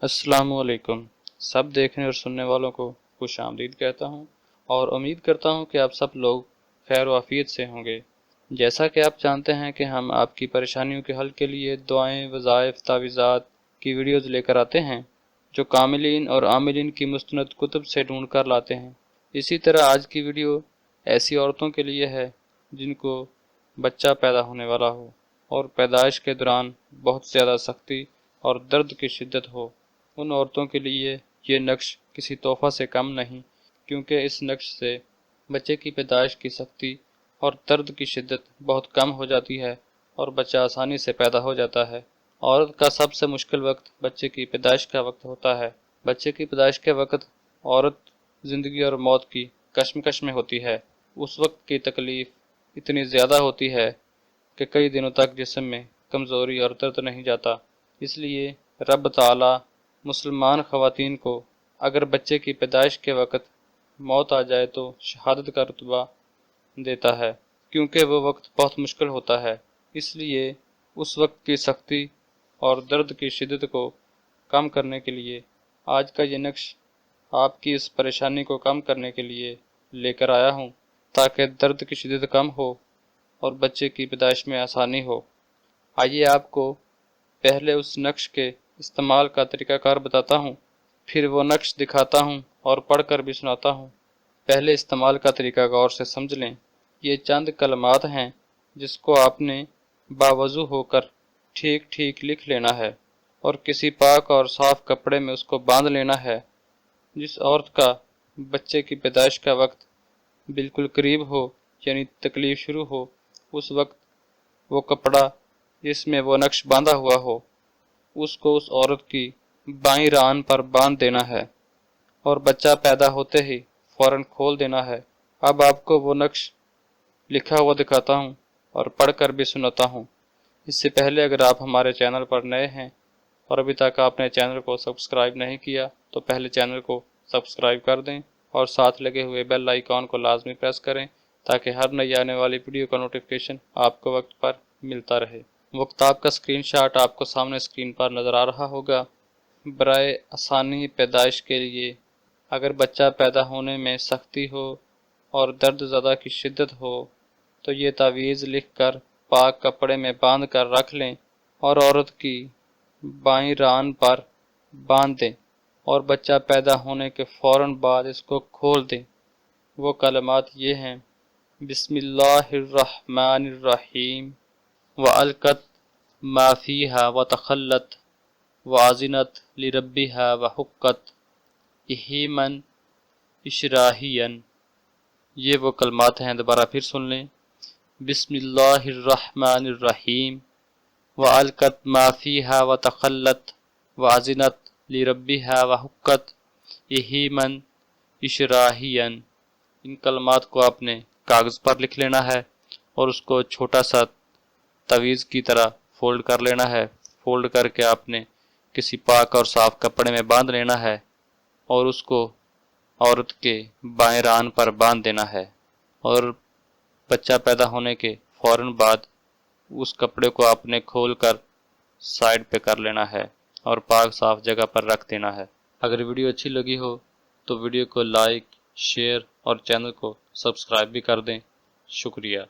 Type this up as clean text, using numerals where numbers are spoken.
السلام علیکم۔ سب دیکھنے اور سننے والوں کو خوش آمدید کہتا ہوں اور امید کرتا ہوں کہ آپ سب لوگ خیر و عافیت سے ہوں گے۔ جیسا کہ آپ جانتے ہیں کہ ہم آپ کی پریشانیوں کے حل کے لیے دعائیں، وظائف، تعویذات کی ویڈیوز لے کر آتے ہیں جو کاملین اور عاملین کی مستند کتب سے ڈھونڈ کر لاتے ہیں۔ اسی طرح آج کی ویڈیو ایسی عورتوں کے لیے ہے جن کو بچہ پیدا ہونے والا ہو اور پیدائش کے دوران بہت زیادہ سختی اور درد کی شدت ہو۔ ان عورتوں کے لیے یہ نقش کسی تحفہ سے کم نہیں، کیونکہ اس نقش سے بچے کی پیدائش کی سختی اور درد کی شدت بہت کم ہو جاتی ہے اور بچہ آسانی سے پیدا ہو جاتا ہے۔ عورت کا سب سے مشکل وقت بچے کی پیدائش کا وقت ہوتا ہے۔ بچے کی پیدائش کے وقت عورت زندگی اور موت کی کشمکش میں ہوتی ہے۔ اس وقت کی تکلیف اتنی زیادہ ہوتی ہے کہ کئی دنوں تک جسم میں کمزوری اور درد نہیں جاتا۔ اس لیے رب تعالی مسلمان خواتین کو اگر بچے کی پیدائش کے وقت موت آ جائے تو شہادت کا رتبہ دیتا ہے، کیونکہ وہ وقت بہت مشکل ہوتا ہے۔ اس لیے اس وقت کی سختی اور درد کی شدت کو کم کرنے کے لیے آج کا یہ نقش آپ کی اس پریشانی کو کم کرنے کے لیے لے کر آیا ہوں، تاکہ درد کی شدت کم ہو اور بچے کی پیدائش میں آسانی ہو۔ آئیے آپ کو پہلے اس نقش کے استعمال کا طریقہ کار بتاتا ہوں، پھر وہ نقش دکھاتا ہوں اور پڑھ کر بھی سناتا ہوں۔ پہلے استعمال کا طریقہ غور سے سمجھ لیں۔ یہ چند کلمات ہیں جس کو آپ نے باوضو ہو کر ٹھیک ٹھیک لکھ لینا ہے اور کسی پاک اور صاف کپڑے میں اس کو باندھ لینا ہے۔ جس عورت کا بچے کی پیدائش کا وقت بالکل قریب ہو، یعنی تکلیف شروع ہو، اس وقت وہ کپڑا جس میں وہ نقش باندھا ہوا ہو اس کو اس عورت کی بائیں ران پر باندھ دینا ہے اور بچہ پیدا ہوتے ہی فوراً کھول دینا ہے۔ اب آپ کو وہ نقش لکھا ہوا دکھاتا ہوں اور پڑھ کر بھی سناتا ہوں۔ اس سے پہلے اگر آپ ہمارے چینل پر نئے ہیں اور ابھی تک آپ نے چینل کو سبسکرائب نہیں کیا تو پہلے چینل کو سبسکرائب کر دیں اور ساتھ لگے ہوئے بیل آئیکن کو لازمی پریس کریں تاکہ ہر نئی آنے والی ویڈیو کا نوٹیفیکیشن آپ کو وقت پر ملتا رہے۔ وقت آپ کا اسکرین شاٹ آپ کو سامنے اسکرین پر نظر آ رہا ہوگا۔ برائے آسانی پیدائش کے لیے اگر بچہ پیدا ہونے میں سختی ہو اور درد زدہ کی شدت ہو تو یہ تعویذ لکھ کر پاک کپڑے میں باندھ کر رکھ لیں اور عورت کی بائیں ران پر باندھ دیں اور بچہ پیدا ہونے کے فوراً بعد اس کو کھول دیں۔ وہ کلمات یہ ہیں: بسم اللہ الرحمن الرحیم وَأَلْقَتْ مَا فِيهَا وَتَخَلَّتْ وَأَذِنَتْ لِرَبِّهَا وَحُقَّتْ إِحِيمًا إِشْرَاحِيًّا۔ یہ وہ کلمات ہیں، دوبارہ پھر سن لیں۔ بسم اللہ الرحمن الرحیم وَأَلْقَتْ مَا فِيهَا وَتَخَلَّتْ وَأَذِنَتْ لِرَبِّهَا وَحُقَّتْ إِحِيمًا إِشْرَاحِيًّا۔ ان کلمات کو آپ نے کاغذ پر لکھ لینا ہے اور اس کو چھوٹا سا تعویذ کی طرح فولڈ کر لینا ہے۔ فولڈ کر کے آپ نے کسی پاک اور صاف کپڑے میں باندھ لینا ہے اور اس کو عورت کے بائیں ران پر باندھ دینا ہے اور بچہ پیدا ہونے کے فوراً بعد اس کپڑے کو آپ نے کھول کر سائڈ پہ کر لینا ہے اور پاک صاف جگہ پر رکھ دینا ہے۔ اگر ویڈیو اچھی لگی ہو تو ویڈیو کو لائک، شیئر اور چینل کو سبسکرائب بھی کر دیں۔ شکریہ۔